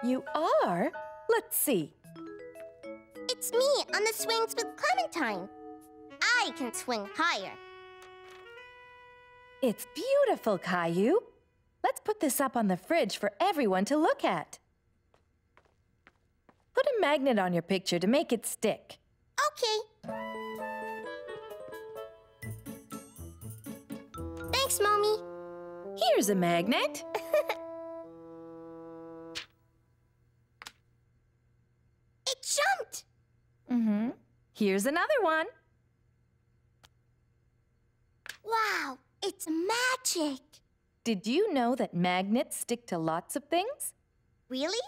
You are? Let's see. It's me on the swings with Clementine. I can swing higher. It's beautiful, Caillou. Let's put this up on the fridge for everyone to look at. Put a magnet on your picture to make it stick. Okay. Thanks, Mommy. Here's a magnet. It jumped. Here's another one. Wow, it's magic. Did you know that magnets stick to lots of things? Really?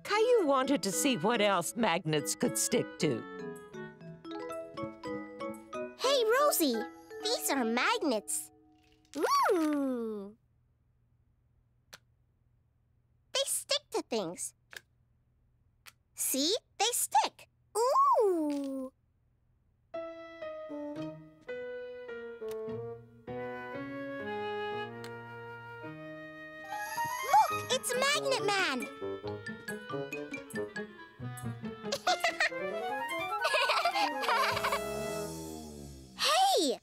Caillou wanted to see what else magnets could stick to. Hey, Rosie, these are magnets. Ooh. They stick to things. See? They stick. Ooh. Look, it's Magnet Man. Hey!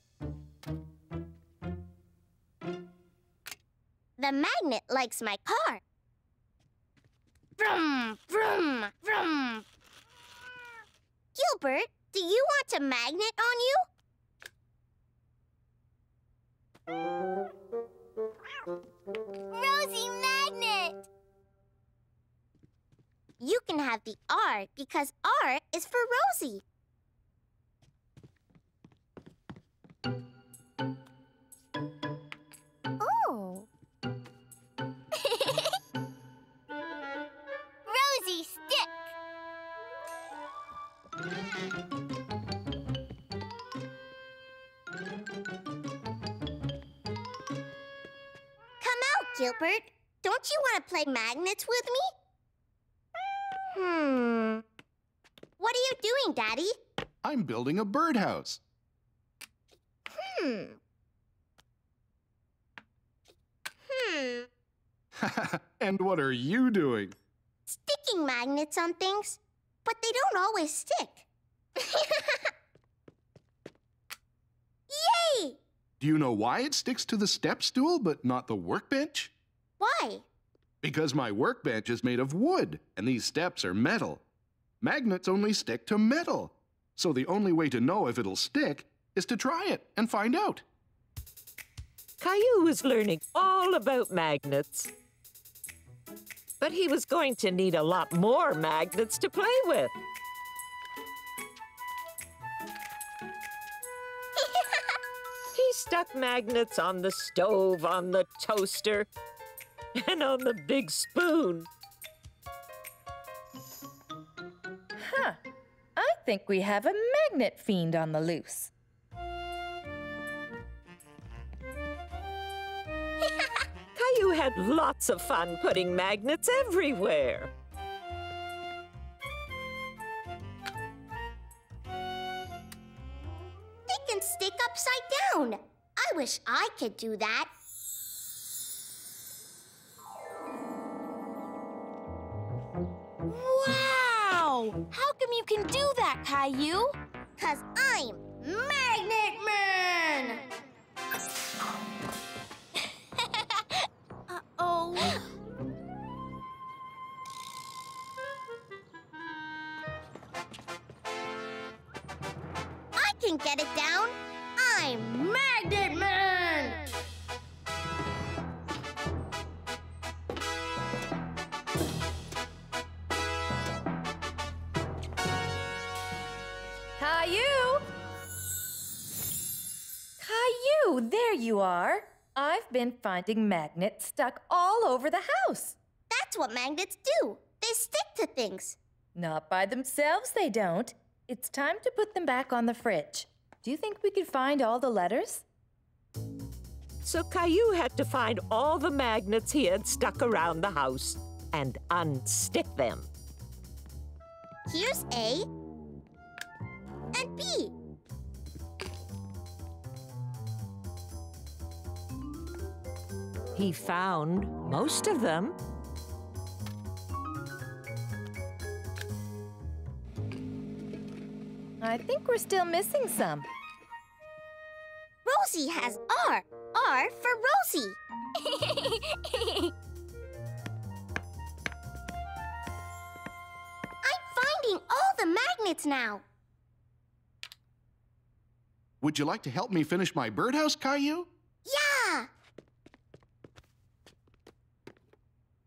The magnet likes my car. Vroom, vroom, vroom. Gilbert, do you want a magnet on you? Rosie Magnet! You can have the R because R is for Rosie. Oh. Rosie, stick! Come out, Gilbert. Don't you want to play magnets with me? What are you doing, Daddy? I'm building a birdhouse. And what are you doing? Sticking magnets on things, but they don't always stick. Yay! Do you know why it sticks to the step stool but not the workbench? Why? Because my workbench is made of wood and these steps are metal. Magnets only stick to metal. So the only way to know if it'll stick is to try it and find out. Caillou was learning all about magnets. But he was going to need a lot more magnets to play with. He stuck magnets on the stove, on the toaster, and on the big spoon. Huh. I think we have a magnet fiend on the loose. Caillou had lots of fun putting magnets everywhere. They can stick upside down. I wish I could do that. Wow! How come you can do that, Caillou? 'Cause I'm Magnet Man! Uh-oh. I can get it down. I'm Magnet Man! Caillou! Caillou, there you are. I've been finding magnets stuck all over the house. That's what magnets do. They stick to things. Not by themselves, they don't. It's time to put them back on the fridge. Do you think we could find all the letters? So Caillou had to find all the magnets he had stuck around the house and unstick them. Here's A and B. He found most of them. I think we're still missing some. Rosie has R. R for Rosie. I'm finding all the magnets now. Would you like to help me finish my birdhouse, Caillou? Yeah.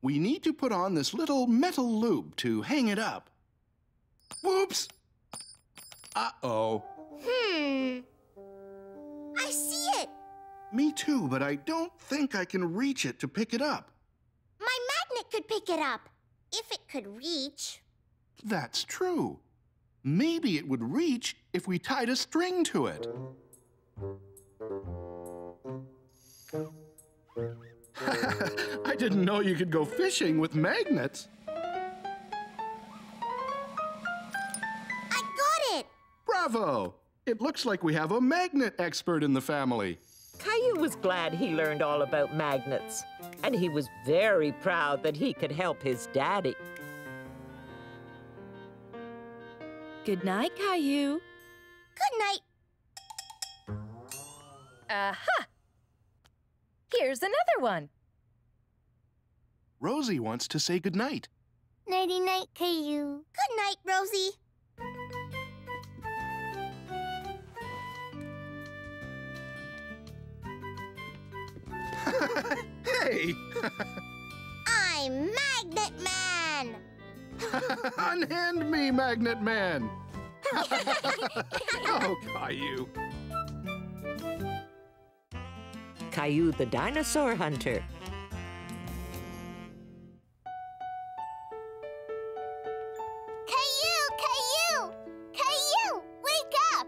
We need to put on this little metal loop to hang it up. Whoops! Uh-oh. I see it. Me too, but I don't think I can reach it to pick it up. My magnet could pick it up. If it could reach. That's true. Maybe it would reach if we tied a string to it. I didn't know you could go fishing with magnets. I got it. Bravo! It looks like we have a magnet expert in the family. Caillou was glad he learned all about magnets, and he was very proud that he could help his daddy. Good night, Caillou. Good night. Aha! Here's another one. Rosie wants to say goodnight. Nighty-night, Caillou. Good night, Rosie. Hey! I'm Magnet Man. Unhand me, Magnet Man! Oh, Caillou. Caillou the dinosaur hunter. Caillou! Caillou! Caillou! Wake up!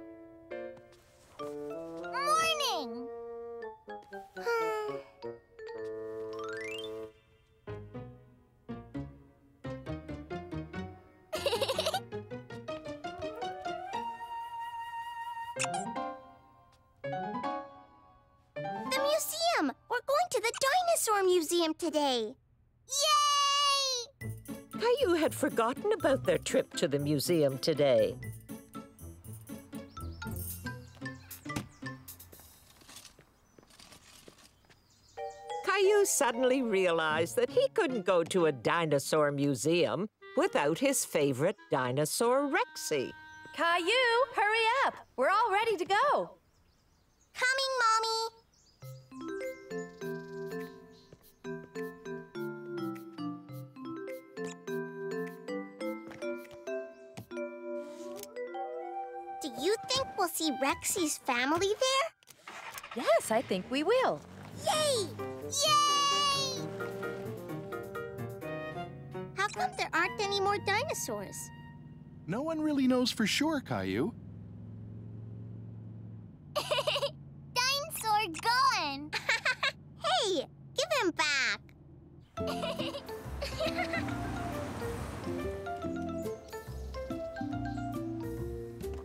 Morning! The museum! We're going to the dinosaur museum today! Yay! Caillou had forgotten about their trip to the museum today. Caillou suddenly realized that he couldn't go to a dinosaur museum without his favorite dinosaur, Rexy. Caillou, hurry up. We're all ready to go. Coming, Mommy! Do you think we'll see Rexy's family there? Yes, I think we will. Yay! Yay! How come there aren't any more dinosaurs? No one really knows for sure, Caillou. Dinosaur gone! Hey, give him back!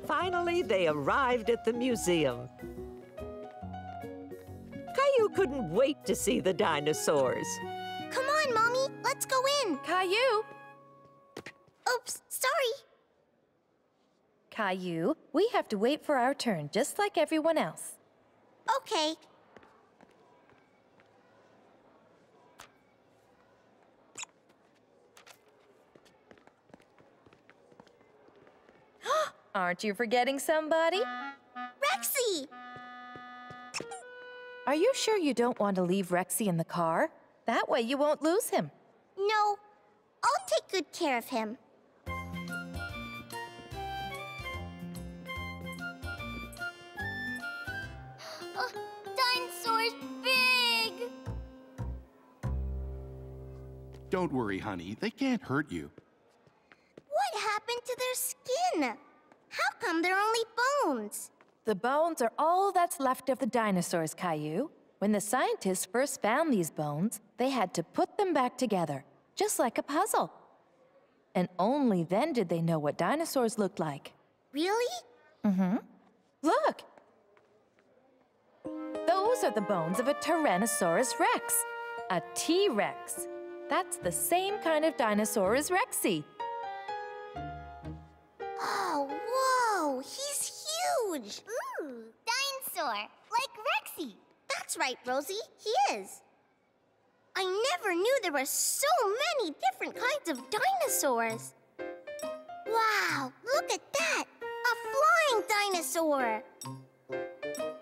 Finally, they arrived at the museum. Caillou couldn't wait to see the dinosaurs. Come on, Mommy, let's go in. Caillou. Oops, sorry. Caillou, we have to wait for our turn, just like everyone else. Okay. Aren't you forgetting somebody? Rexy! Are you sure you don't want to leave Rexy in the car? That way you won't lose him. No, I'll take good care of him. Dinosaur's big! Don't worry, honey. They can't hurt you. What happened to their skin? How come they're only bones? The bones are all that's left of the dinosaurs, Caillou. When the scientists first found these bones, they had to put them back together, just like a puzzle. And only then did they know what dinosaurs looked like. Really? Mm-hmm. Look! Those are the bones of a Tyrannosaurus rex, a T-Rex. That's the same kind of dinosaur as Rexy. Oh, whoa! He huge. Ooh, dinosaur, like Rexy. That's right, Rosie, he is. I never knew there were so many different kinds of dinosaurs. Wow, look at that! A flying dinosaur!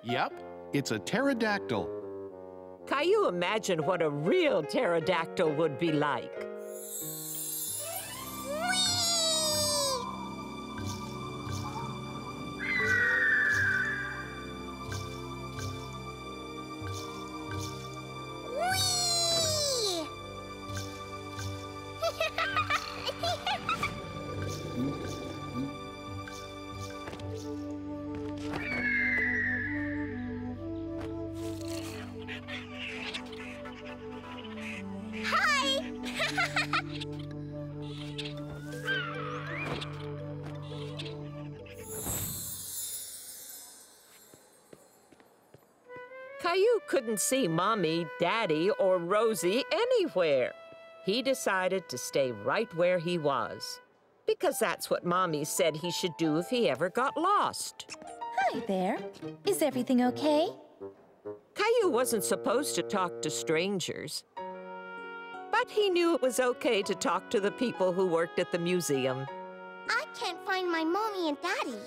Yep, it's a pterodactyl. Caillou imagined what a real pterodactyl would be like. Caillou couldn't see Mommy, Daddy, or Rosie anywhere. He decided to stay right where he was, because that's what Mommy said he should do if he ever got lost. Hi there. Is everything okay? Caillou wasn't supposed to talk to strangers, but he knew it was okay to talk to the people who worked at the museum. I can't find my mommy and daddy.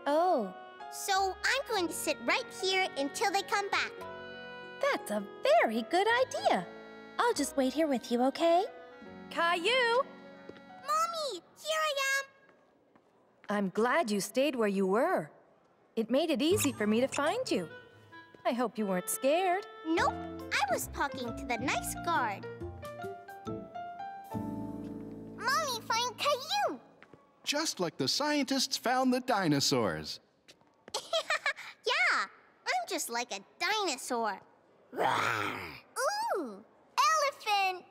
Oh, So I'm going to sit right here until they come back. that's a very good idea. I'll just wait here with you, okay? Caillou! Mommy, here I am. I'm glad you stayed where you were. It made it easy for me to find you. I hope you weren't scared. Nope, I was talking to the nice guard. Mommy, find Caillou. Just like the scientists found the dinosaurs. Yeah, I'm just like a dinosaur. Ooh, elephant.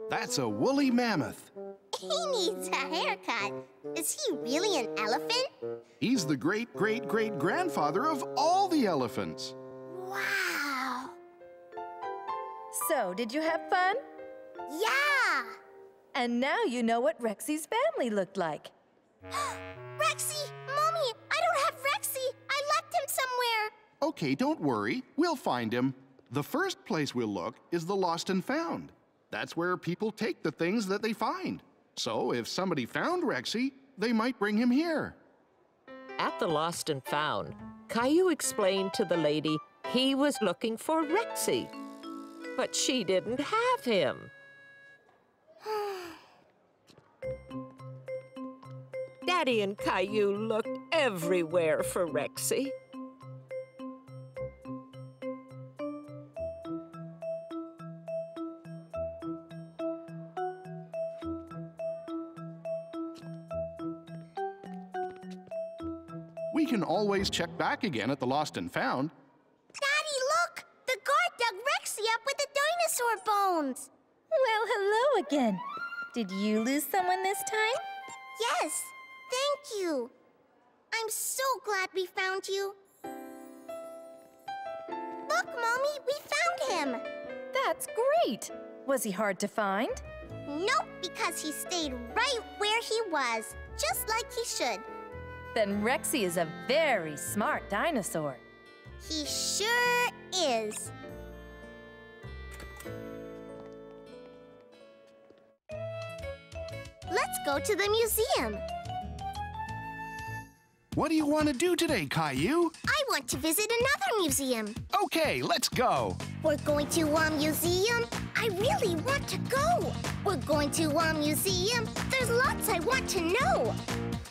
That's a woolly mammoth. He needs a haircut. Is he really an elephant? He's the great-great-great-grandfather of all the elephants. Wow. So, did you have fun? Yeah. And now you know what Rexy's family looked like. Rexy, Mommy, I don't have Rexy. I left him somewhere. Okay, don't worry. We'll find him. The first place we'll look is the lost and found. That's where people take the things that they find. So if somebody found Rexy, they might bring him here. At the Lost and Found, Caillou explained to the lady he was looking for Rexy, but she didn't have him. Daddy and Caillou looked everywhere for Rexy. We can always check back again at the lost and found. Daddy, look! The guard dug Rexy up with the dinosaur bones. Well, hello again. Did you lose someone this time? Yes, thank you. I'm so glad we found you. Look, Mommy, we found him. That's great. Was he hard to find? Nope, because he stayed right where he was, just like he should. Then Rexy is a very smart dinosaur. He sure is. Let's go to the museum. What do you want to do today, Caillou? I want to visit another museum. Okay, let's go. We're going to a museum. I really want to go. We're going to a museum. There's lots I want to know.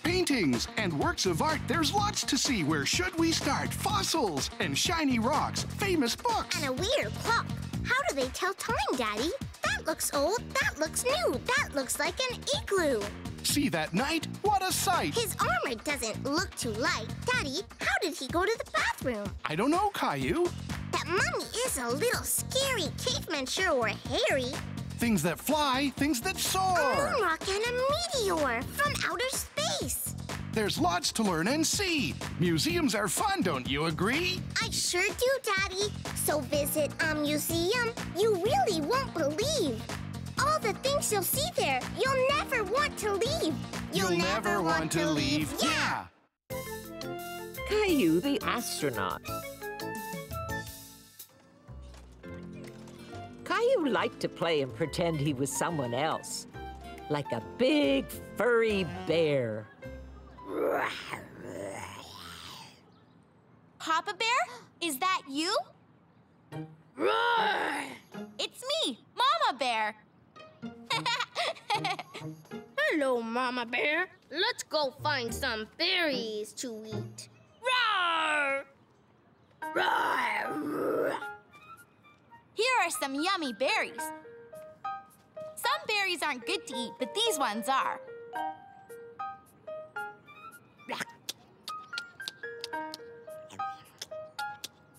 Paintings and works of art, there's lots to see. Where should we start? Fossils and shiny rocks, famous books. And a weird clock. How do they tell time, Daddy? That looks old. That looks new. That looks like an igloo. See that knight? What a sight! His armor doesn't look too light. Daddy, how did he go to the bathroom? I don't know, Caillou. That mummy is a little scary. Cavemen sure were hairy. Things that fly, things that A soar. moon rock and a meteor from outer space. There's lots to learn and see. Museums are fun, don't you agree? I sure do, Daddy. So visit a museum you really won't believe. All the things you'll see there, you'll never want to leave. You'll never want to leave. Yeah! Caillou the astronaut. Caillou liked to play and pretend he was someone else, like a big, furry bear. Papa Bear, is that you? Roar! It's me, Mama Bear. Hello, Mama Bear. Let's go find some berries to eat. Roar! Roar! Here are some yummy berries. Some berries aren't good to eat, but these ones are.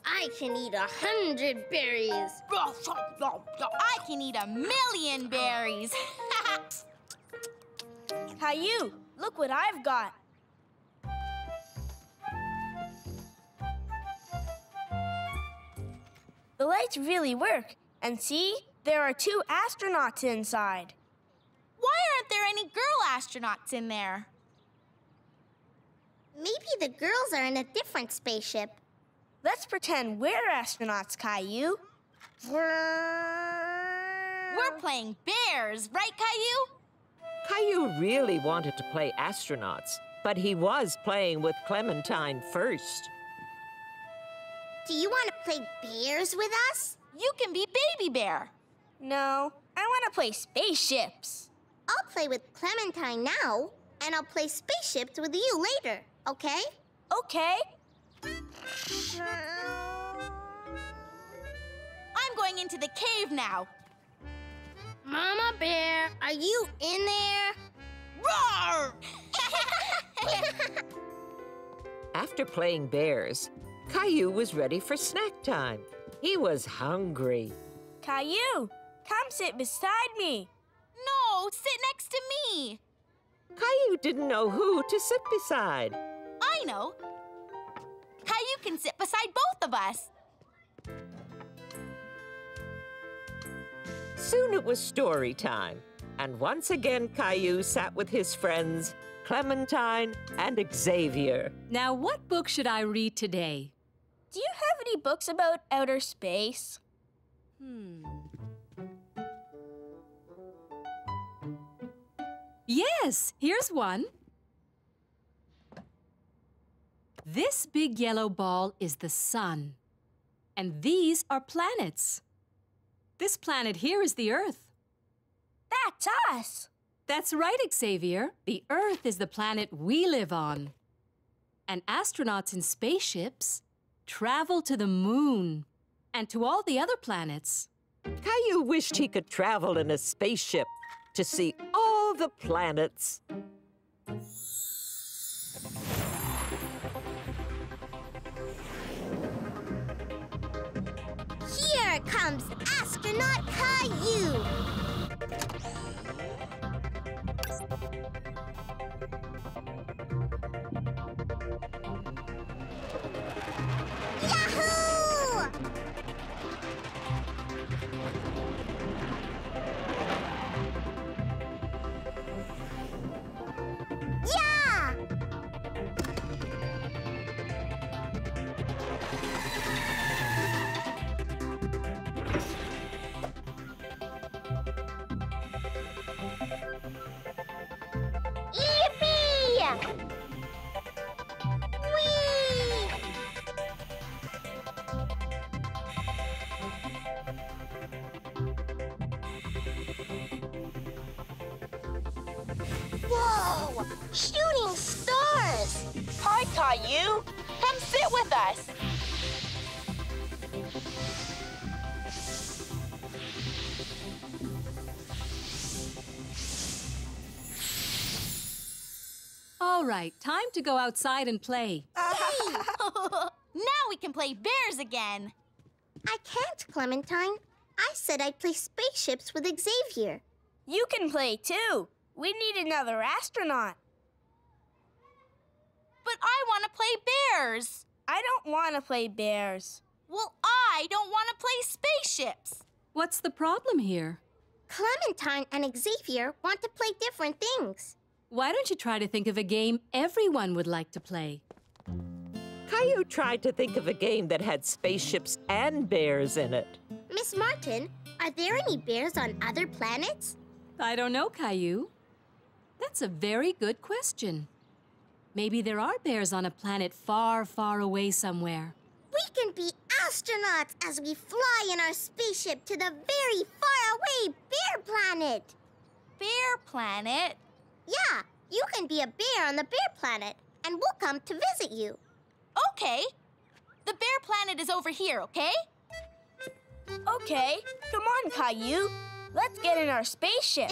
I can eat 100 berries. I can eat 1,000,000 berries. Caillou, look what I've got. The lights really work. And see, there are 2 astronauts inside. Why aren't there any girl astronauts in there? Maybe the girls are in a different spaceship. Let's pretend we're astronauts, Caillou. We're playing bears, right, Caillou? Caillou really wanted to play astronauts, but he was playing with Clementine first. Do you want to play bears with us? You can be Baby Bear. No, I want to play spaceships. I'll play with Clementine now, and I'll play spaceships with you later, okay? Okay. I'm going into the cave now. Mama Bear, are you in there? Roar! After playing bears, Caillou was ready for snack time. He was hungry. Caillou, come sit beside me. No, sit next to me. Caillou didn't know who to sit beside. I know. Caillou can sit beside both of us. Soon it was story time, and once again Caillou sat with his friends, Clementine and Xavier. Now, what book should I read today? Do you have any books about outer space? Yes, here's one. This big yellow ball is the sun, and these are planets. This planet here is the Earth. That's us. That's right, Xavier. The Earth is the planet we live on. And astronauts in spaceships travel to the moon and to all the other planets. Caillou wished he could travel in a spaceship to see all the planets. Here comes astronaut Caillou. Yahoo! Yeah! Yippee! Whee! Whoa! Shooting stars! Hi, Caillou. Come sit with us. All right, time to go outside and play. Now we can play bears again. I can't, Clementine. I said I'd play spaceships with Xavier. You can play too. We need another astronaut. But I want to play bears. I don't want to play bears. Well, I don't want to play spaceships. What's the problem here? Clementine and Xavier want to play different things. Why don't you try to think of a game everyone would like to play? Caillou tried to think of a game that had spaceships and bears in it. Miss Martin, are there any bears on other planets? I don't know, Caillou. That's a very good question. Maybe there are bears on a planet far, far away somewhere. We can be astronauts as we fly in our spaceship to the very far-away bear planet. Bear planet? Yeah, you can be a bear on the bear planet, and we'll come to visit you. Okay. The bear planet is over here, okay? Okay, come on, Caillou. Let's get in our spaceship.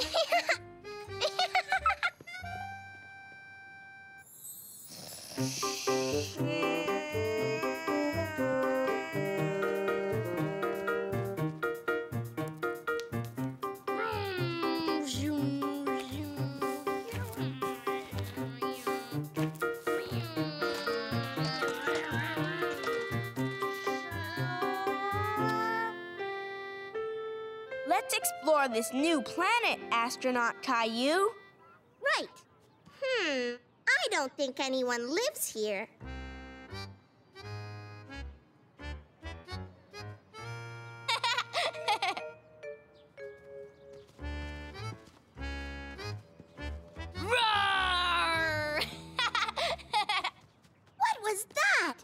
Let's explore this new planet, astronaut Caillou. Right. I don't think anyone lives here. Roar! What was that?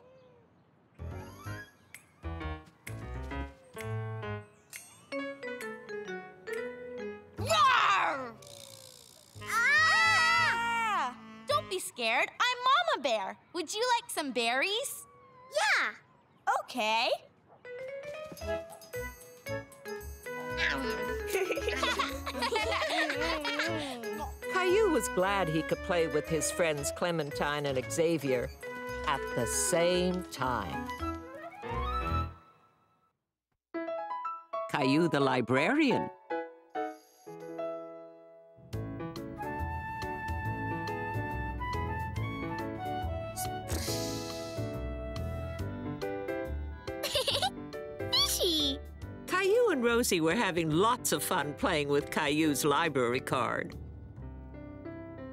Roar! Ah! Don't be scared. I'm Mama Bear. Would you like some berries? Yeah. Okay. Caillou was glad he could play with his friends Clementine and Xavier at the same time. Caillou the librarian. Fishy. Caillou and Rosie were having lots of fun playing with Caillou's library card.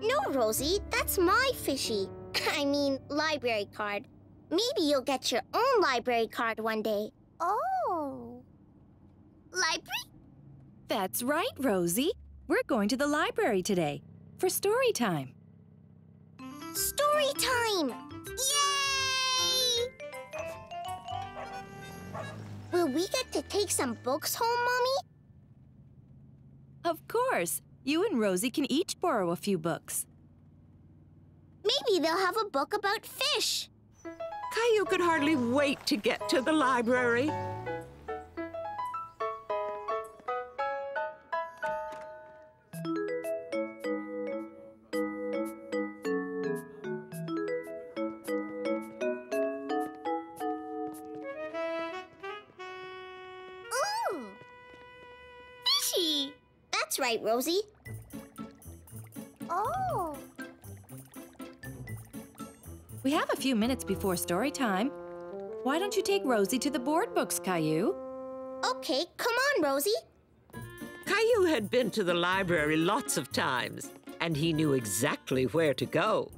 No, Rosie, that's my fishy. I mean, library card. Maybe you'll get your own library card one day. Oh. Library? That's right, Rosie. We're going to the library today for story time. Story time! Yay! Will we get to take some books home, Mommy? Of course. You and Rosie can each borrow a few books. Maybe they'll have a book about fish. Caillou could hardly wait to get to the library. Ooh! Fishy! That's right, Rosie. Oh! We have a few minutes before story time. Why don't you take Rosie to the board books, Caillou? Okay, come on, Rosie. Caillou had been to the library lots of times, and he knew exactly where to go.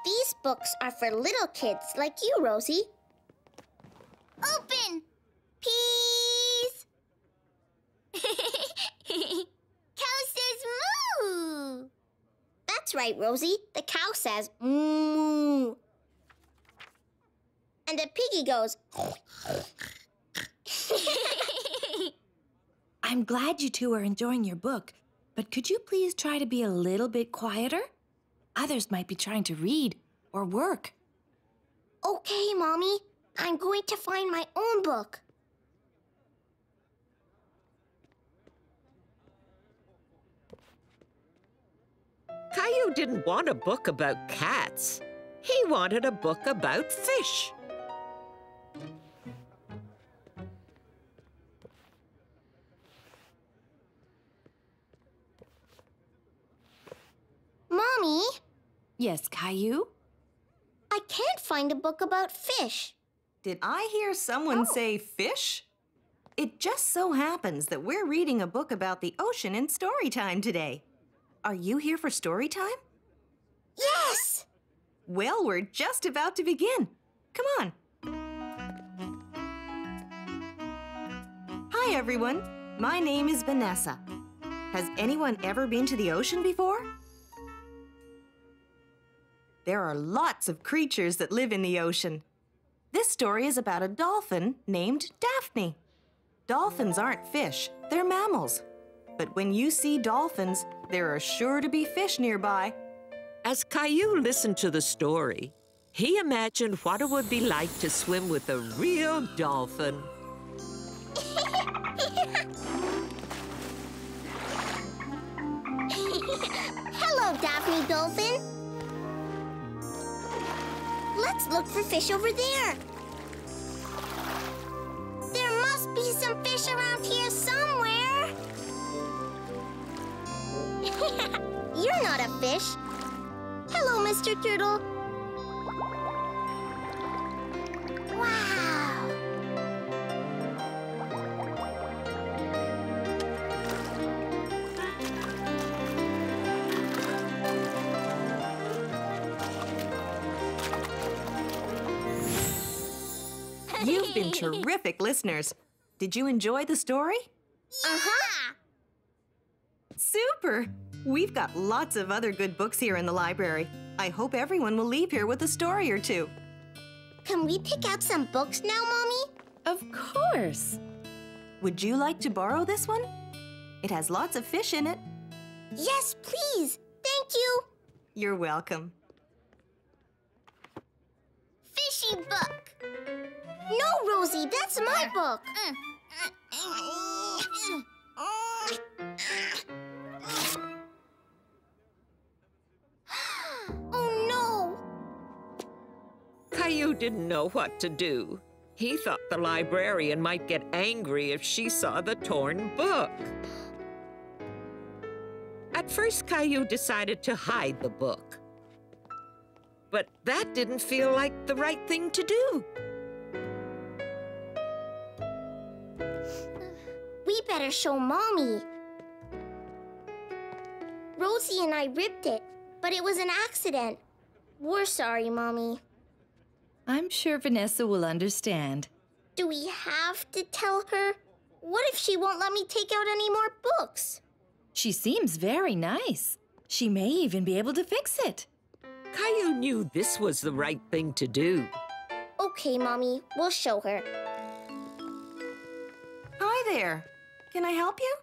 These books are for little kids like you, Rosie. Open! Peas! Cow says moo! That's right, Rosie. The cow says moo. And the piggy goes... I'm glad you two are enjoying your book, but could you please try to be a little bit quieter? Others might be trying to read or work. Okay, Mommy. I'm going to find my own book. Caillou didn't want a book about cats. He wanted a book about fish. Mommy, Yes, Caillou? I can't find a book about fish. Did I hear someone say fish? It just so happens that we're reading a book about the ocean in story time today. Are you here for story time? Yes! Well, we're just about to begin. Come on. Hi, everyone. My name is Vanessa. Has anyone ever been to the ocean before? There are lots of creatures that live in the ocean. This story is about a dolphin named Daphne. Dolphins aren't fish, they're mammals. But when you see dolphins, there are sure to be fish nearby. As Caillou listened to the story, he imagined what it would be like to swim with a real dolphin. Hello, Daphne Dolphin. Let's look for fish over there. There must be some fish around here somewhere. You're not a fish. Hello, Mr. Turtle. Wow. You've been terrific listeners. Did you enjoy the story? Uh-huh. Super! We've got lots of other good books here in the library. I hope everyone will leave here with a story or two. Can we pick out some books now, Mommy? Of course. Would you like to borrow this one? It has lots of fish in it. Yes, please. Thank you. You're welcome. Fishy book. No, Rosie, that's my book. Oh, no. Caillou didn't know what to do. He thought the librarian might get angry if she saw the torn book. At first, Caillou decided to hide the book. But that didn't feel like the right thing to do. We better show Mommy. Rosie and I ripped it, but it was an accident. We're sorry, Mommy. I'm sure Vanessa will understand. Do we have to tell her? What if she won't let me take out any more books? She seems very nice. She may even be able to fix it. Caillou knew this was the right thing to do. Okay, Mommy, we'll show her. Hi there. Can I help you?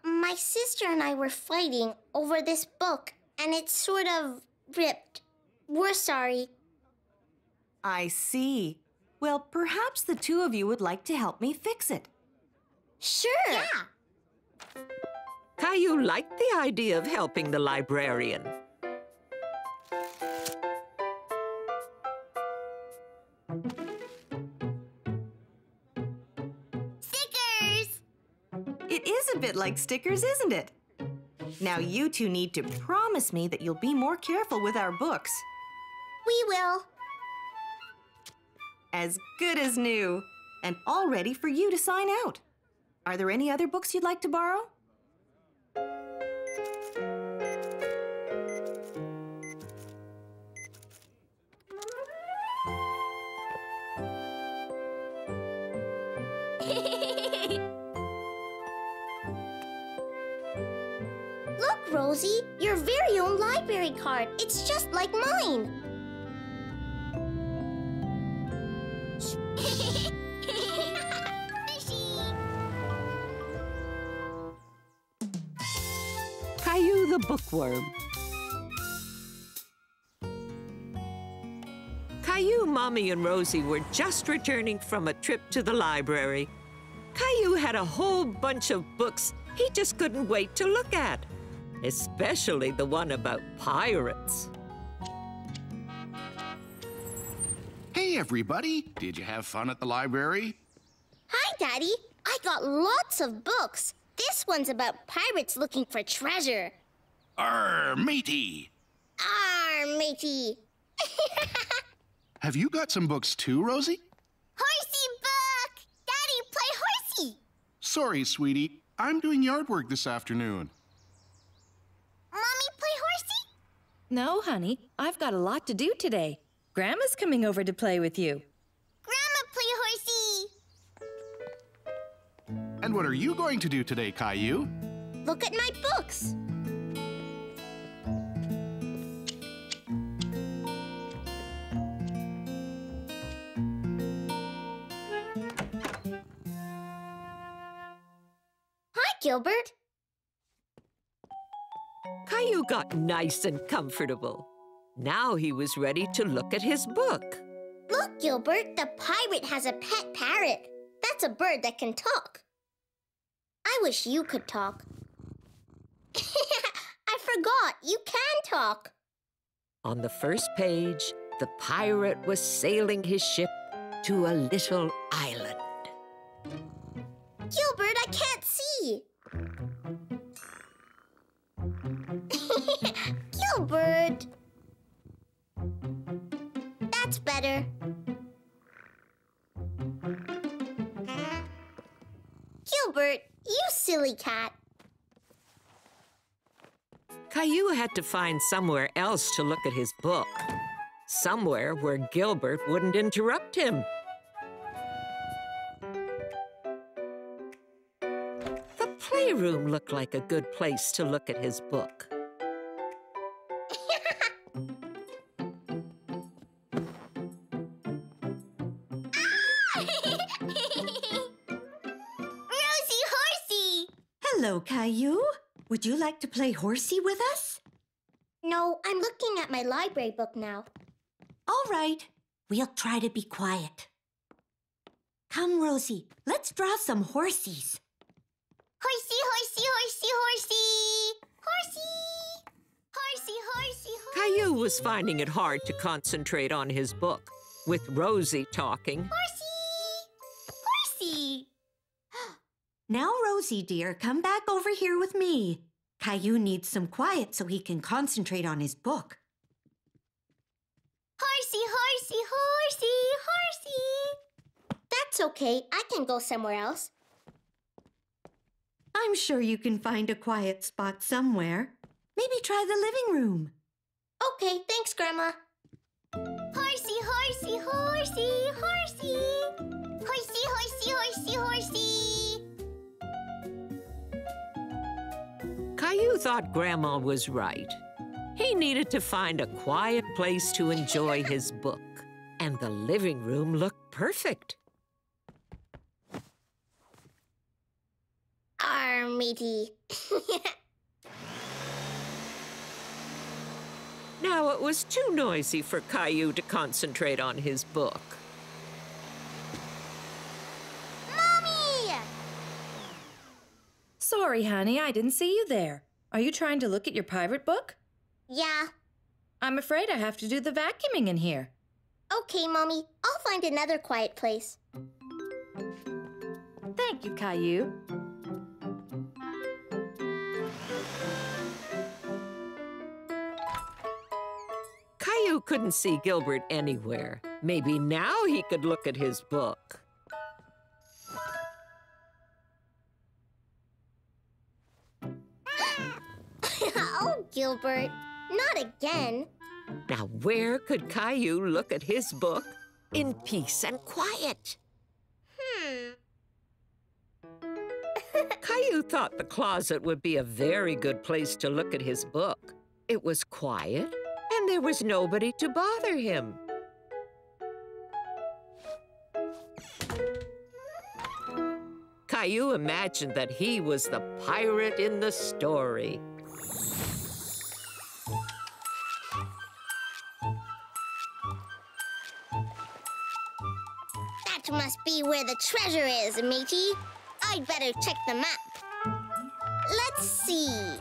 My sister and I were fighting over this book, and it's sort of ripped. We're sorry. I see. Well, perhaps the two of you would like to help me fix it. Sure. Yeah. Caillou liked the idea of helping the librarian. Stickers! It is a bit like stickers, isn't it? Now you two need to promise me that you'll be more careful with our books. We will. As good as new, and all ready for you to sign out. Are there any other books you'd like to borrow? Look, Rosie, your very own library card. It's just like mine. Caillou the bookworm. Caillou, Mommy, and Rosie were just returning from a trip to the library. Caillou had a whole bunch of books he just couldn't wait to look at, especially the one about pirates. Hey, everybody. Did you have fun at the library? Hi, Daddy. I got lots of books. This one's about pirates looking for treasure. Arr, matey. Arr, matey. Have you got some books too, Rosie? Horsey book! Daddy, play horsey! Sorry, sweetie. I'm doing yard work this afternoon. Mommy, play horsey? No, honey. I've got a lot to do today. Grandma's coming over to play with you. Grandma, play horsey! And what are you going to do today, Caillou? Look at my books. Hi, Gilbert. Caillou got nice and comfortable. Now he was ready to look at his book. Look, Gilbert, the pirate has a pet parrot. That's a bird that can talk. I wish you could talk. I forgot, you can talk. On the first page, the pirate was sailing his ship to a little island. Gilbert, I can't see. Gilbert. That's better. Gilbert, you silly cat. Caillou had to find somewhere else to look at his book. Somewhere where Gilbert wouldn't interrupt him. The playroom looked like a good place to look at his book. Rosie Horsey! Hello, Caillou. Would you like to play horsey with us? No, I'm looking at my library book now. All right. We'll try to be quiet. Come, Rosie. Let's draw some horsies. Horsey, horsey, horsey, horsey! Horsey! Horsey, horsey, horsey! Caillou was finding it hard to concentrate on his book, with Rosie talking. Horsey! Horsey! Now, Rosie, dear, come back over here with me. Caillou needs some quiet so he can concentrate on his book. Horsey, horsey, horsey, horsey! That's okay. I can go somewhere else. I'm sure you can find a quiet spot somewhere. Maybe try the living room. Okay, thanks, Grandma. Horsey, horsey, horsey, horsey! Horsey, horsey, horsey, horsey! Caillou thought Grandma was right. He needed to find a quiet place to enjoy his book, and the living room looked perfect. Arr, matey. Now it was too noisy for Caillou to concentrate on his book. Mommy! Sorry, honey, I didn't see you there. Are you trying to look at your pirate book? Yeah. I'm afraid I have to do the vacuuming in here. Okay, Mommy. I'll find another quiet place. Thank you, Caillou. Caillou couldn't see Gilbert anywhere. Maybe now he could look at his book. Oh, Gilbert. Not again. Now where could Caillou look at his book in peace and quiet? Caillou thought the closet would be a very good place to look at his book. It was quiet, and there was nobody to bother him. Caillou imagined that he was the pirate in the story. That must be where the treasure is, matey. I'd better check the map. Let's see.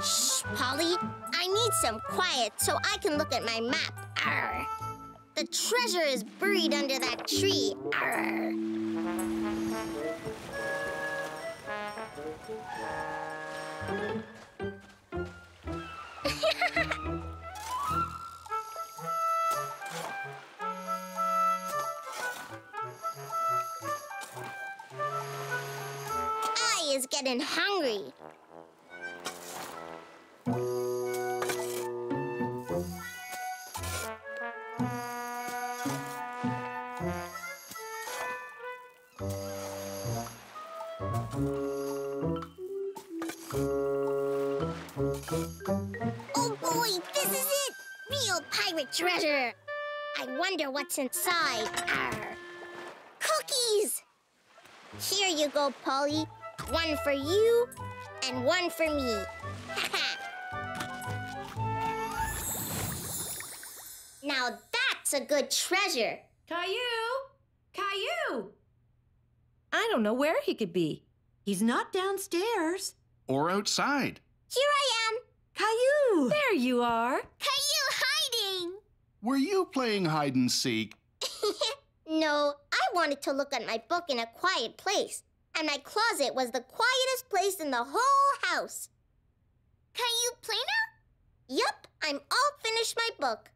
Shh, Polly. I need some quiet so I can look at my map. Arr. The treasure is buried under that tree. Arr. I is getting hungry. favorite treasure. I wonder what's inside. Arr. Cookies! Here you go, Polly. One for you and one for me. Now that's a good treasure. Caillou! Caillou! I don't know where he could be. He's not downstairs. Or outside. Here I am. Caillou! There you are. Caillou hiding. Were you playing hide and seek? No, I wanted to look at my book in a quiet place. And my closet was the quietest place in the whole house. Caillou play now? Yup, I'm all finished my book.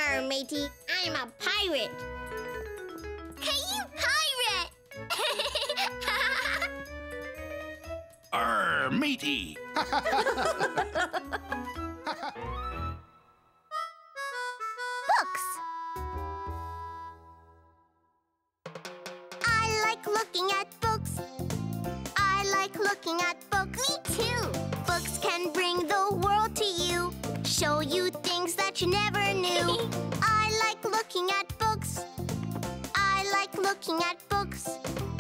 Arr, matey, I'm a pirate. Caillou pirate! Arr, matey! Books. I like looking at books. I like looking at books. Me too. Books can bring the world to you, show you things that you never knew. I like looking at books. I like looking at books.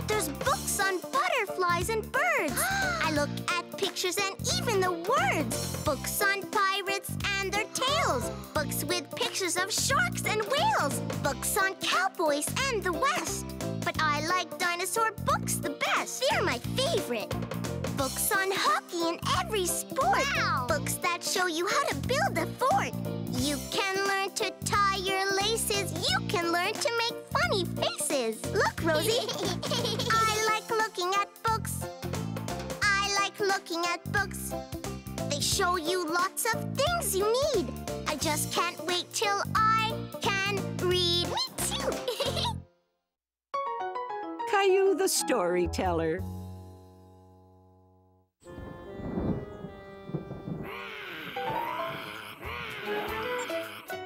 There's books on butterflies and birds. I look at pictures and even the words. Books on pirates and their tails. Books with pictures of sharks and whales. Books on cowboys and the West. But I like dinosaur books the best. They're my favorite. Books on hockey and every sport. Wow. Books that show you how to build a fort. You can learn to tie your laces. You can learn to make funny faces. Look, Rosie. I like looking at books. I like looking at books. They show you lots of things you need. I just can't wait till I can read. Me too. Caillou the storyteller.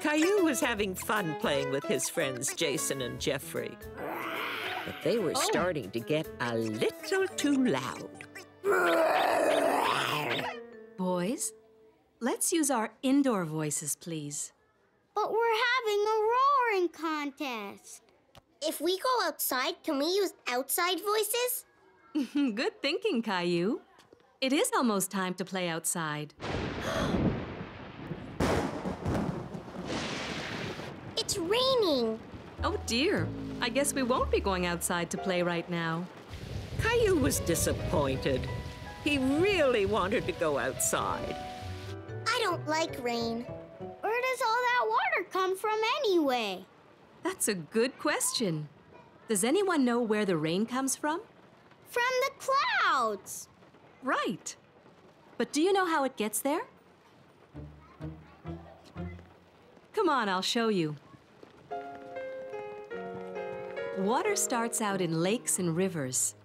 Caillou was having fun playing with his friends Jason and Jeffrey. But they were starting to get a little too loud. Boys, let's use our indoor voices, please. But we're having a roaring contest. If we go outside, can we use outside voices? Good thinking, Caillou. It is almost time to play outside. It's raining. Oh dear, I guess we won't be going outside to play right now. Caillou was disappointed. He really wanted to go outside. I don't like rain. Where does all that water come from anyway? That's a good question. Does anyone know where the rain comes from? From the clouds. Right. But do you know how it gets there? Come on, I'll show you. Water starts out in lakes and rivers.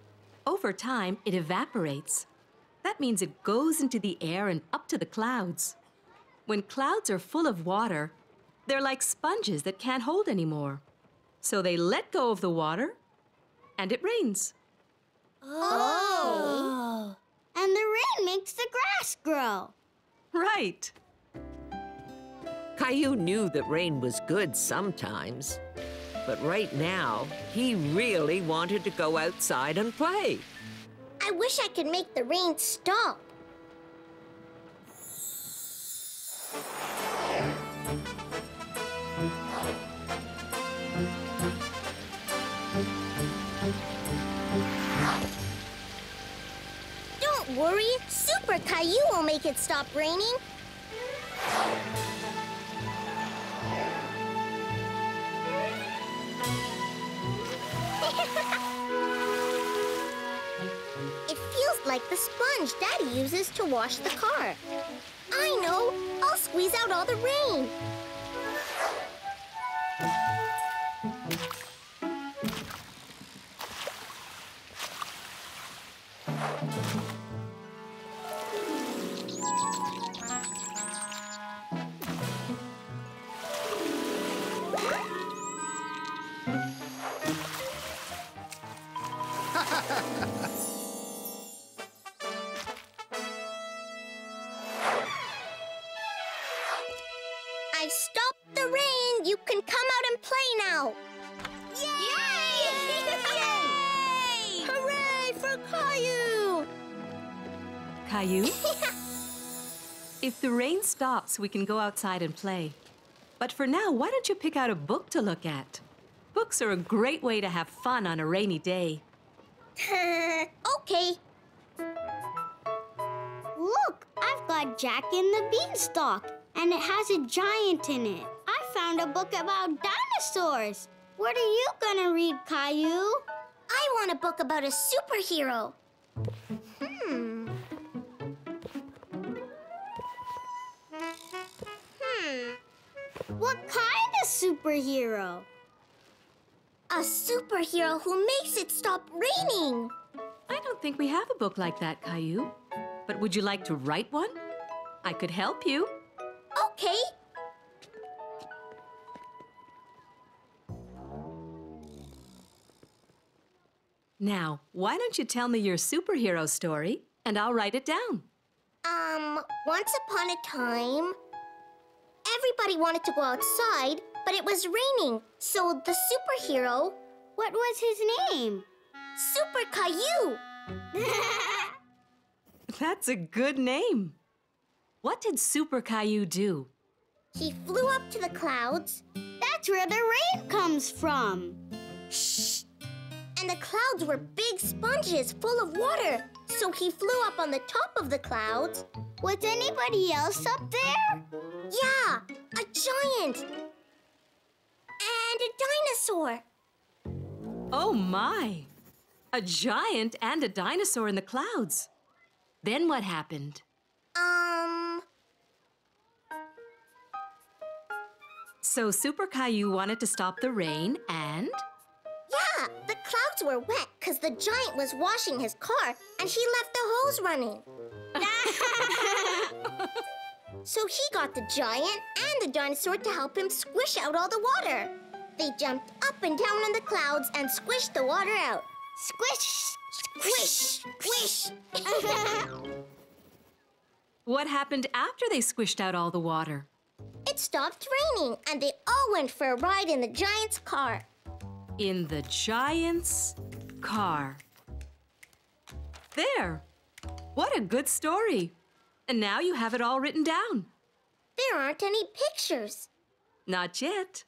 Over time, it evaporates. That means it goes into the air and up to the clouds. When clouds are full of water, they're like sponges that can't hold anymore. So they let go of the water, and it rains. Oh. And the rain makes the grass grow. Right. Caillou knew that rain was good sometimes. But right now, he really wanted to go outside and play. I wish I could make the rain stop. Don't worry, Super Caillou will make it stop raining. It feels like the sponge Daddy uses to wash the car. I know! I'll squeeze out all the rain. I Caillou. If the rain stops, we can go outside and play. But for now, why don't you pick out a book to look at? Books are a great way to have fun on a rainy day. Okay. Look, I've got Jack and the Beanstalk, and it has a giant in it. I found a book about dinosaurs. What are you gonna read, Caillou? I want a book about a superhero. What kind of superhero? A superhero who makes it stop raining. I don't think we have a book like that, Caillou. But would you like to write one? I could help you. Okay. Now, why don't you tell me your superhero story, and I'll write it down. Once upon a time, everybody wanted to go outside, but it was raining. So the superhero... What was his name? Super Caillou! That's a good name. What did Super Caillou do? He flew up to the clouds. That's where the rain comes from. Shh! And the clouds were big sponges full of water. So he flew up on the top of the clouds. Was anybody else up there? Yeah, a giant. And a dinosaur. Oh my! A giant and a dinosaur in the clouds. Then what happened? So Super Caillou wanted to stop the rain and... Yeah, the clouds were wet because the giant was washing his car and he left the hose running. So he got the giant and the dinosaur to help him squish out all the water. They jumped up and down in the clouds and squished the water out. Squish, squish, squish. What happened after they squished out all the water? It stopped raining and they all went for a ride in the giant's car. In the giant's car. There! What a good story! And now you have it all written down. There aren't any pictures. Not yet.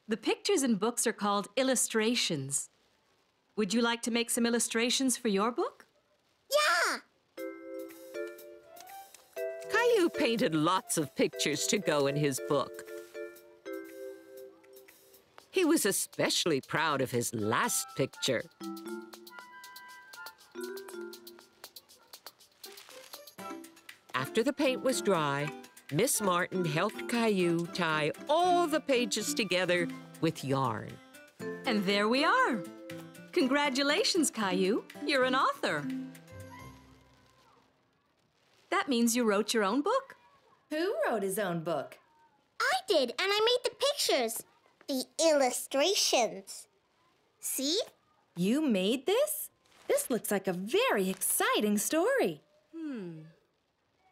The pictures in books are called illustrations. Would you like to make some illustrations for your book? Yeah! Caillou painted lots of pictures to go in his book. He was especially proud of his last picture. After the paint was dry, Miss Martin helped Caillou tie all the pages together with yarn. And there we are. Congratulations, Caillou. You're an author. That means you wrote your own book. Who wrote his own book? I did, and I made the pictures. The illustrations. See? You made this? This looks like a very exciting story.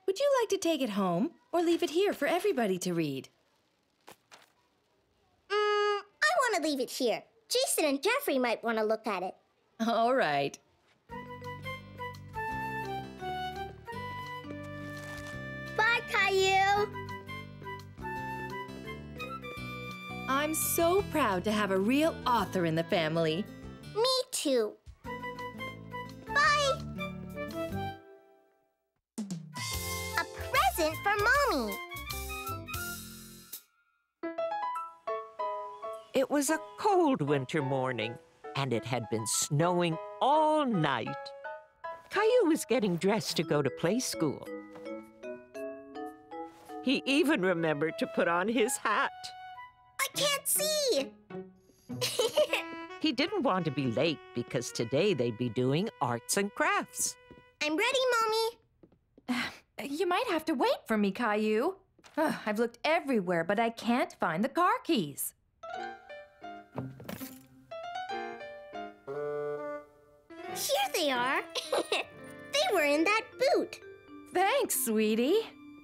Would you like to take it home or leave it here for everybody to read? I want to leave it here. Jason and Jeffrey might want to look at it. All right. Bye, Caillou. I'm so proud to have a real author in the family. Me too. Bye. A present for Mommy. It was a cold winter morning, and it had been snowing all night. Caillou was getting dressed to go to play school. He even remembered to put on his hat. I can't see. He didn't want to be late because today they'd be doing arts and crafts. I'm ready, Mommy. You might have to wait for me, Caillou. I've looked everywhere, but I can't find the car keys. Here they are. They were in that boot. Thanks, sweetie.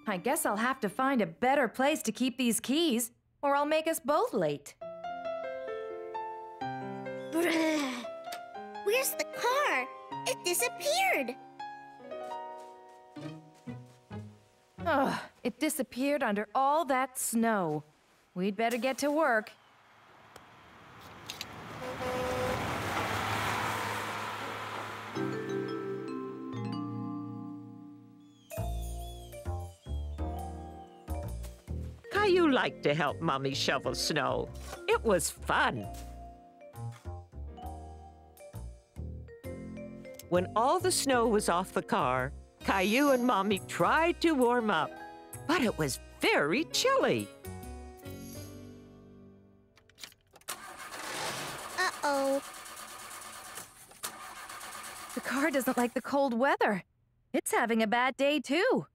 I guess I'll have to find a better place to keep these keys, or I'll make us both late. Where's the car? It disappeared. Ugh, it disappeared under all that snow. We'd better get to work. Caillou liked to help Mommy shovel snow. It was fun. When all the snow was off the car, Caillou and Mommy tried to warm up, but it was very chilly. Uh-oh. The car doesn't like the cold weather. It's having a bad day, too.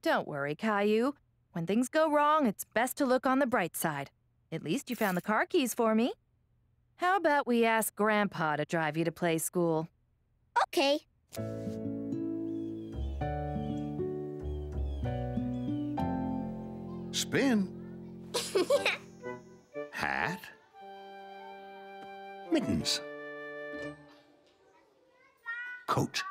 Don't worry, Caillou. When things go wrong, it's best to look on the bright side. At least you found the car keys for me. How about we ask Grandpa to drive you to play school? Okay. Spin. Hat. Mittens. Coat.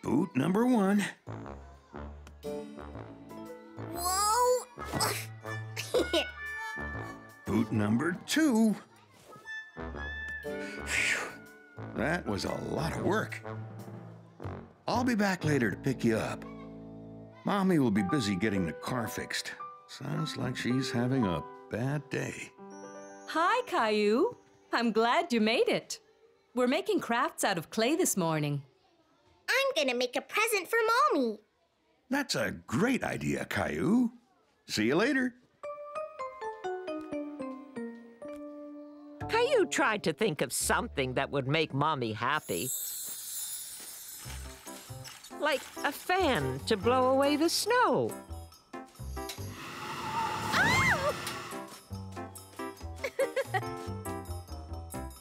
Boot number 1. Whoa! Boot number 2. Phew. That was a lot of work. I'll be back later to pick you up. Mommy will be busy getting the car fixed. Sounds like she's having a bad day. Hi, Caillou. I'm glad you made it. We're making crafts out of clay this morning. I'm gonna make a present for Mommy. That's a great idea, Caillou. See you later. Caillou tried to think of something that would make Mommy happy. Like a fan to blow away the snow.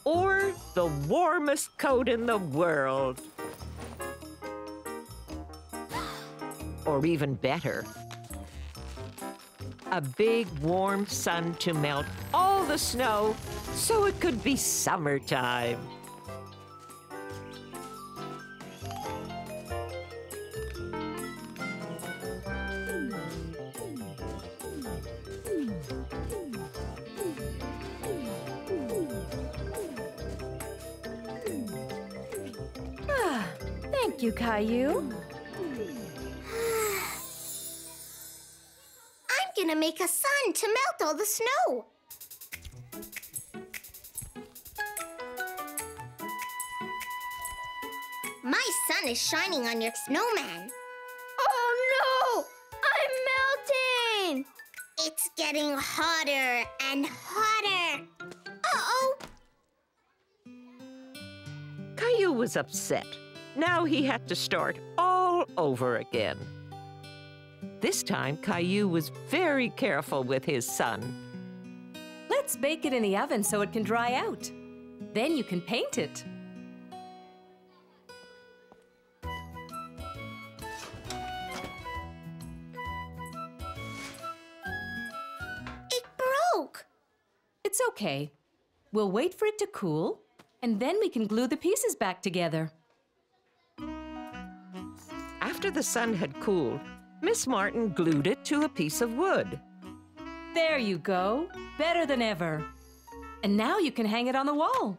Or the warmest coat in the world. Or even better, a big warm sun to melt all the snow so it could be summertime. Thank you, Caillou. I'm gonna make a sun to melt all the snow. My sun is shining on your snowman. Oh no! I'm melting! It's getting hotter and hotter. Uh-oh! Caillou was upset. Now he had to start all over again. This time, Caillou was very careful with his sun. Let's bake it in the oven so it can dry out. Then you can paint it. It broke. It's okay. We'll wait for it to cool, and then we can glue the pieces back together. After the sun had cooled, Miss Martin glued it to a piece of wood. There you go. Better than ever. And now you can hang it on the wall.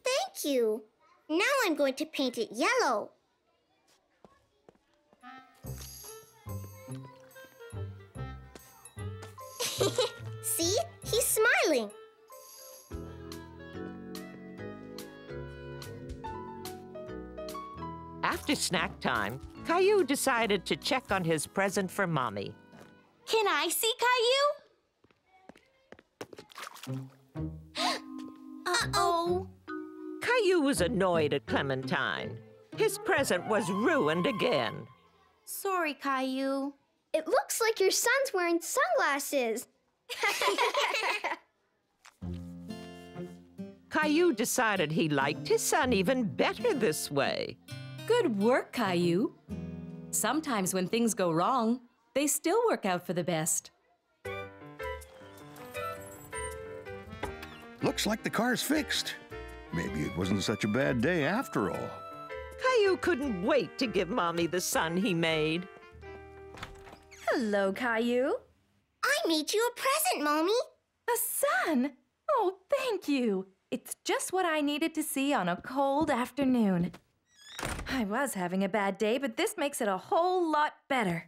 Thank you. Now I'm going to paint it yellow. See? He's smiling. After snack time, Caillou decided to check on his present for Mommy. Can I see Caillou? Uh-oh. Caillou was annoyed at Clementine. His present was ruined again. Sorry, Caillou. It looks like your son's wearing sunglasses. Caillou decided he liked his son even better this way. Good work, Caillou. Sometimes when things go wrong, they still work out for the best. Looks like the car's fixed. Maybe it wasn't such a bad day after all. Caillou couldn't wait to give Mommy the sun he made. Hello, Caillou. I made you a present, Mommy. A sun? Oh, thank you. It's just what I needed to see on a cold afternoon. I was having a bad day, but this makes it a whole lot better.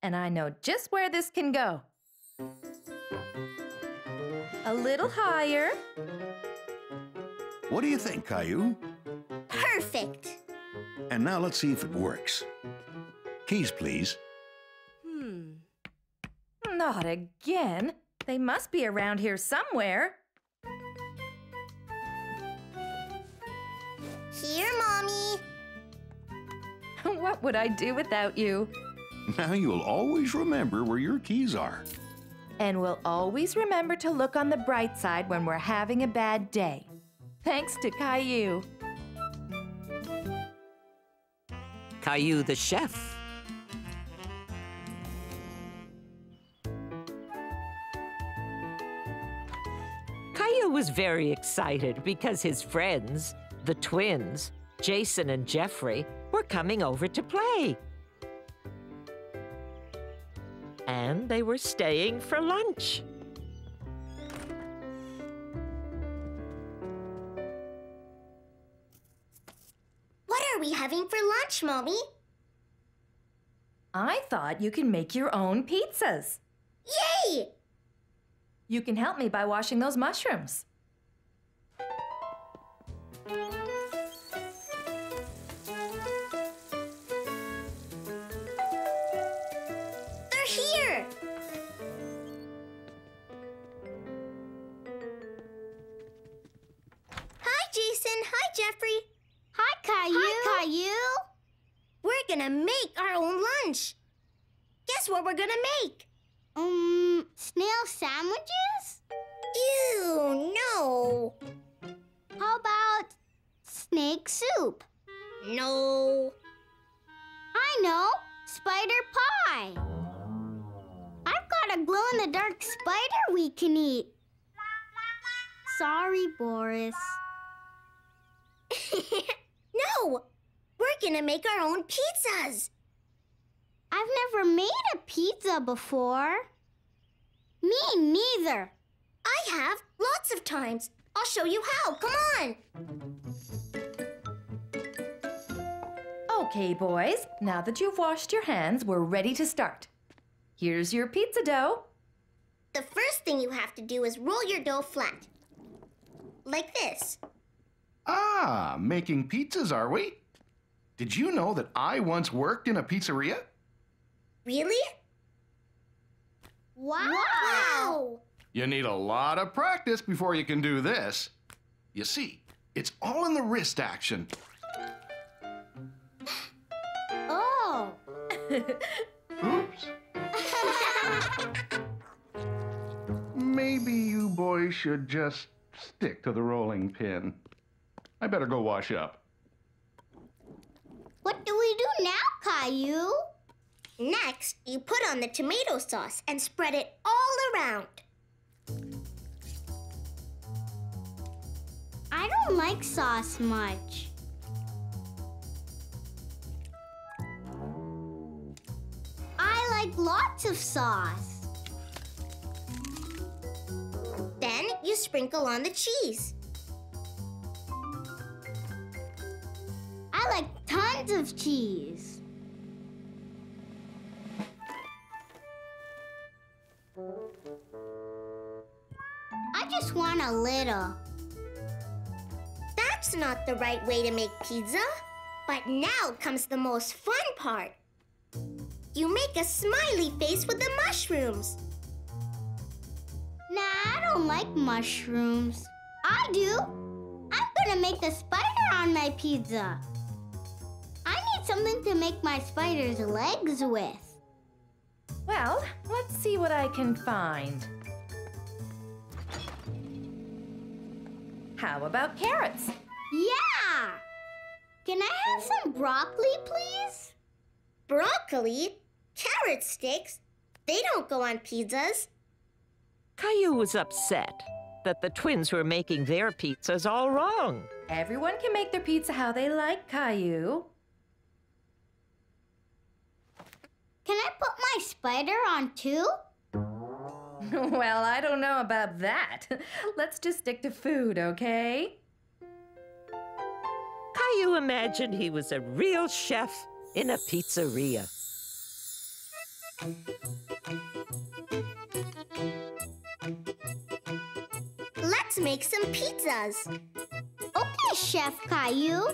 And I know just where this can go. A little higher. What do you think, Caillou? Perfect. And now let's see if it works. Keys, please. Not again. They must be around here somewhere. Here, Mommy. What would I do without you? Now you'll always remember where your keys are. And we'll always remember to look on the bright side when we're having a bad day. Thanks to Caillou. Caillou the chef. Caillou was very excited because his friends, the twins, Jason and Jeffrey, were coming over to play. And they were staying for lunch. What are we having for lunch, Mommy? I thought you can make your own pizzas. Yay! You can help me by washing those mushrooms. They're here! Hi, Jason. Hi, Jeffrey. Hi, Caillou. Hi, Caillou. We're gonna make our own lunch. Guess what we're gonna make? Snail sandwiches? Ew, no. How about snake soup? No. I know, spider pie. I've got a glow-in-the-dark spider we can eat. Sorry, Boris. No, we're gonna make our own pizzas. I've never made a pizza before. Me neither. I have, lots of times. I'll show you how, come on. Okay, boys, now that you've washed your hands, we're ready to start. Here's your pizza dough. The first thing you have to do is roll your dough flat. Like this. Ah, making pizzas, are we? Did you know that I once worked in a pizzeria? Really? Wow! You need a lot of practice before you can do this. You see, it's all in the wrist action. Oh. Oops. Maybe you boys should just stick to the rolling pin. I better go wash up. What do we do now, Caillou? Next, you put on the tomato sauce and spread it all around. I don't like sauce much. I like lots of sauce. Then you sprinkle on the cheese. I like tons of cheese. I just want a little. That's not the right way to make pizza. But now comes the most fun part. You make a smiley face with the mushrooms. Nah, I don't like mushrooms. I do. I'm gonna make the spider on my pizza. I need something to make my spider's legs with. Well, let's see what I can find. How about carrots? Yeah! Can I have some broccoli, please? Broccoli? Carrot sticks? They don't go on pizzas. Caillou was upset that the twins were making their pizzas all wrong. Everyone can make their pizza how they like, Caillou. Can I put my spider on too? Well, I don't know about that. Let's just stick to food, okay? Caillou imagined he was a real chef in a pizzeria. Let's make some pizzas. Okay, Chef Caillou.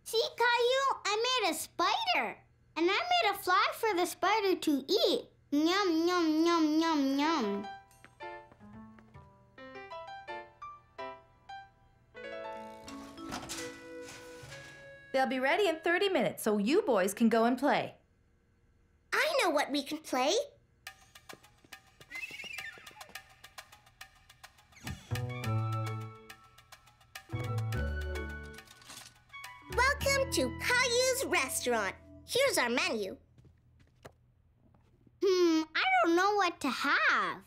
See, Caillou, I made a spider. And I made a fly for the spider to eat. Yum, yum, yum, yum, yum. They'll be ready in 30 minutes, so you boys can go and play. I know what we can play. Welcome to Caillou's restaurant. Here's our menu. I don't know what to have.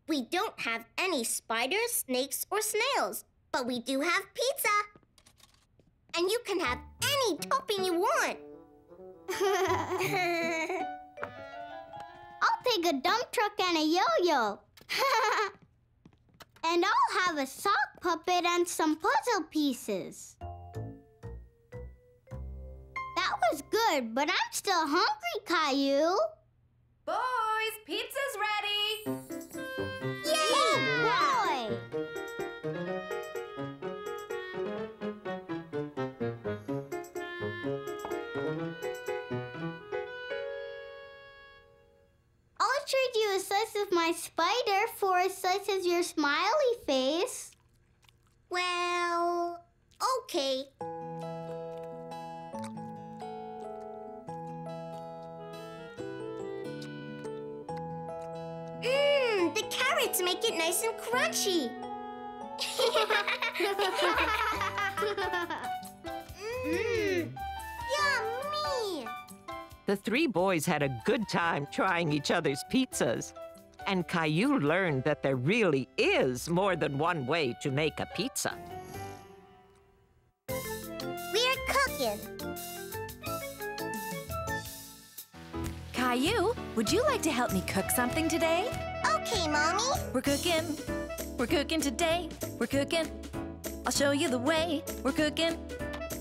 We don't have any spiders, snakes, or snails, but we do have pizza. And you can have any topping you want. I'll take a dump truck and a yo-yo. And I'll have a sock puppet and some puzzle pieces. That was good, but I'm still hungry, Caillou. Boys, pizza's ready! Yay! Boy! I'll trade you a slice of my spider for a slice of your smiley face. Well, okay. The carrots make it nice and crunchy. Yummy! The three boys had a good time trying each other's pizzas. And Caillou learned that there really is more than one way to make a pizza. We're cooking. Caillou, would you like to help me cook something today? Okay, Mommy. We're cooking. We're cooking today. We're cooking. I'll show you the way. We're cooking.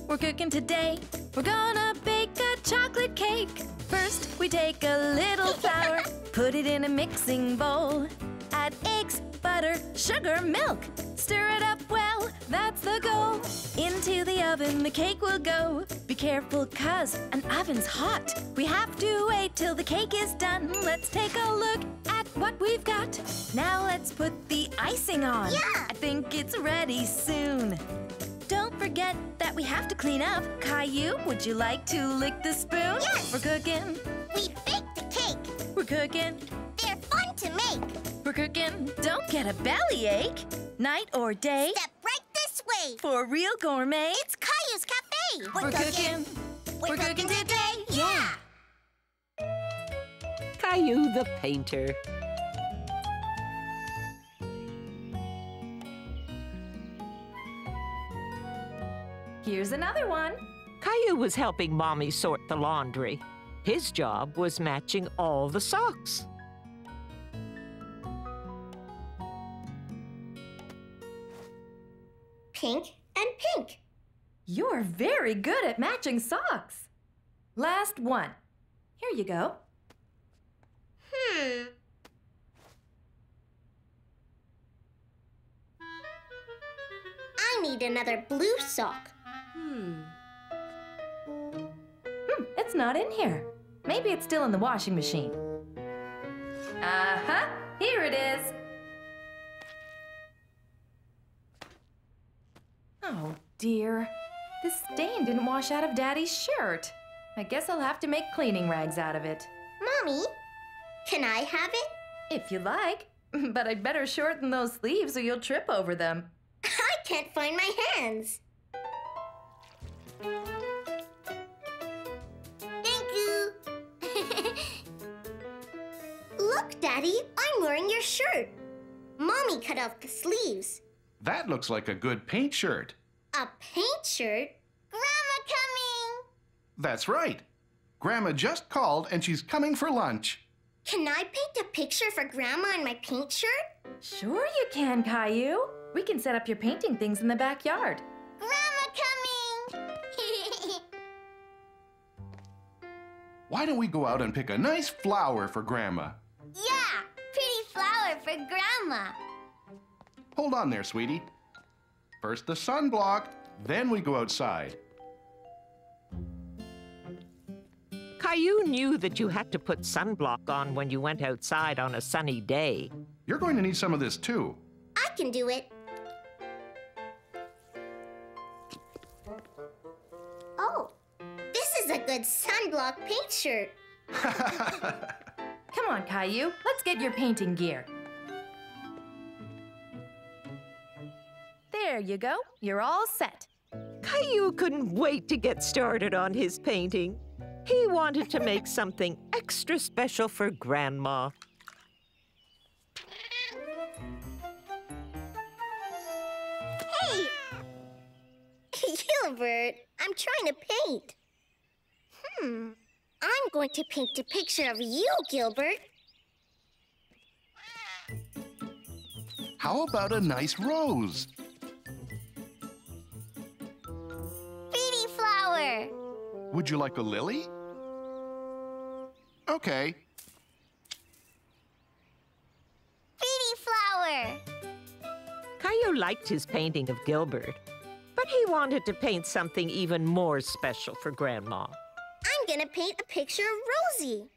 We're cooking today. We're gonna bake a chocolate cake. First, we take a little flour, put it in a mixing bowl. Add eggs, butter, sugar, milk. Stir it up well, that's the goal. Into the oven the cake will go. Be careful, 'cause an oven's hot. We have to wait till the cake is done. Let's take a look at what we've got. Now let's put the icing on. Yeah! I think it's ready soon. Don't forget that we have to clean up. Caillou, would you like to lick the spoon? Yes! We're cooking. We baked the cake. We're cooking. They're fun to make. We're cooking. Don't get a bellyache. Night or day. Step right this way. For real gourmet. It's Caillou's Cafe. We're cooking. We're cooking today. Yeah. Caillou the painter. Here's another one. Caillou was helping Mommy sort the laundry. His job was matching all the socks. Pink and pink. You're very good at matching socks. Last one. Here you go. I need another blue sock. It's not in here. Maybe it's still in the washing machine. Uh-huh, here it is. Oh, dear. This stain didn't wash out of Daddy's shirt. I guess I'll have to make cleaning rags out of it. Mommy, can I have it? If you like. But I'd better shorten those sleeves or you'll trip over them. I can't find my hands. Thank you. Look, Daddy, I'm wearing your shirt. Mommy cut off the sleeves. That looks like a good paint shirt. A paint shirt? Grandma coming! That's right. Grandma just called and she's coming for lunch. Can I paint a picture for Grandma in my paint shirt? Sure you can, Caillou. We can set up your painting things in the backyard. Grandma coming! Why don't we go out and pick a nice flower for Grandma? Yeah, pretty flower for Grandma. Hold on there, sweetie. First the sunblock, then we go outside. Caillou knew that you had to put sunblock on when you went outside on a sunny day. You're going to need some of this too. I can do it. Oh, this is a good sunblock paint shirt. Come on, Caillou. Let's get your painting gear. There you go. You're all set. Caillou couldn't wait to get started on his painting. He wanted to make something extra special for Grandma. Hey! Gilbert, I'm trying to paint. I'm going to paint a picture of you, Gilbert. How about a nice rose? Pretty flower. Would you like a lily? Okay. Pretty flower. Caillou liked his painting of Gilbert, but he wanted to paint something even more special for Grandma. I'm gonna paint a picture of Rosie.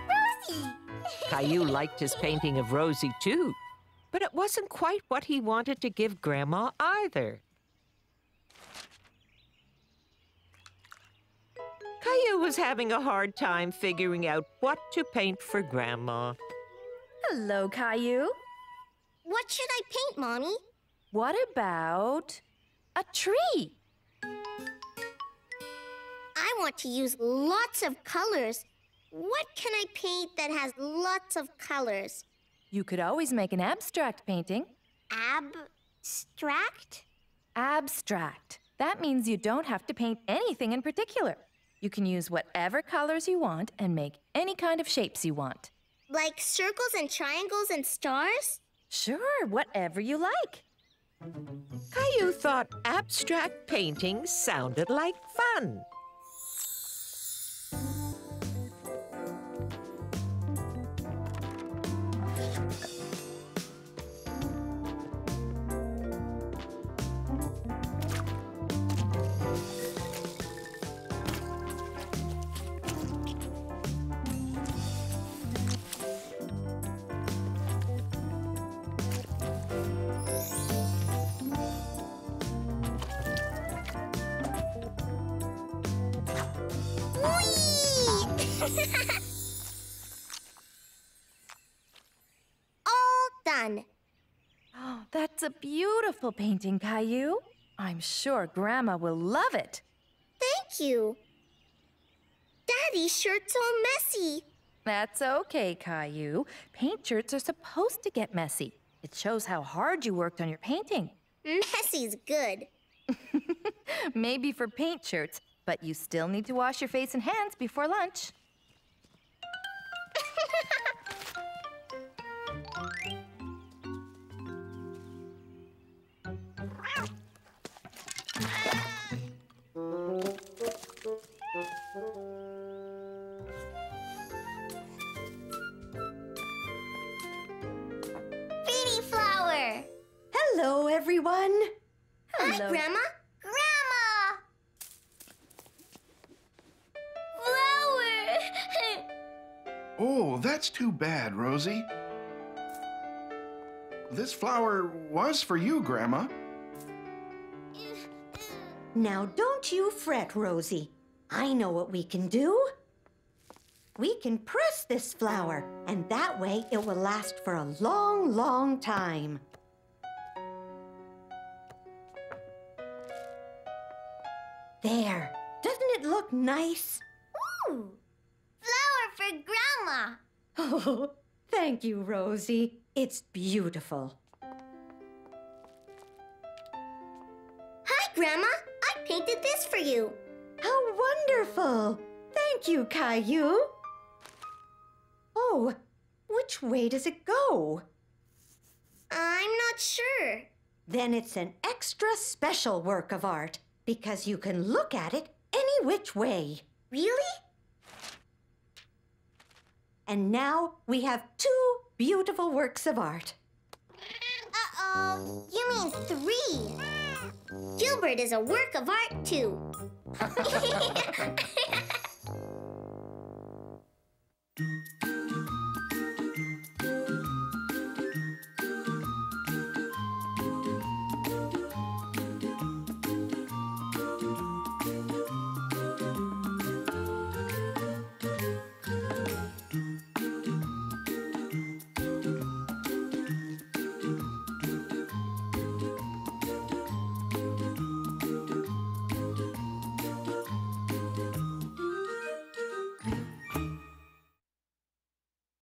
Rosie! Caillou liked his painting of Rosie, too, but it wasn't quite what he wanted to give Grandma either. Caillou was having a hard time figuring out what to paint for Grandma. Hello, Caillou. What should I paint, Mommy? What about a tree? I want to use lots of colors. What can I paint that has lots of colors? You could always make an abstract painting. Abstract? Abstract. That means you don't have to paint anything in particular. You can use whatever colors you want and make any kind of shapes you want. Like circles and triangles and stars? Sure, whatever you like. Caillou thought abstract painting sounded like fun. All done. Oh, that's a beautiful painting, Caillou. I'm sure Grandma will love it. Thank you. Daddy's shirt's all messy. That's okay, Caillou. Paint shirts are supposed to get messy. It shows how hard you worked on your painting. Messy's good. Maybe for paint shirts, but you still need to wash your face and hands before lunch. Pretty flower. Hello, everyone. Hi, Grandma. Grandma! Oh, that's too bad, Rosie. This flower was for you, Grandma. Now don't you fret, Rosie. I know what we can do. We can press this flower, and that way it will last for a long, long time. There. Doesn't it look nice? Ooh, flower for Grandma. Oh, thank you, Rosie. It's beautiful. Hi, Grandma. I painted this for you. How wonderful! Thank you, Caillou. Oh, which way does it go? I'm not sure. Then it's an extra special work of art because you can look at it any which way. Really? And now we have 2 beautiful works of art. Uh-oh, you mean 3. Gilbert is a work of art, too.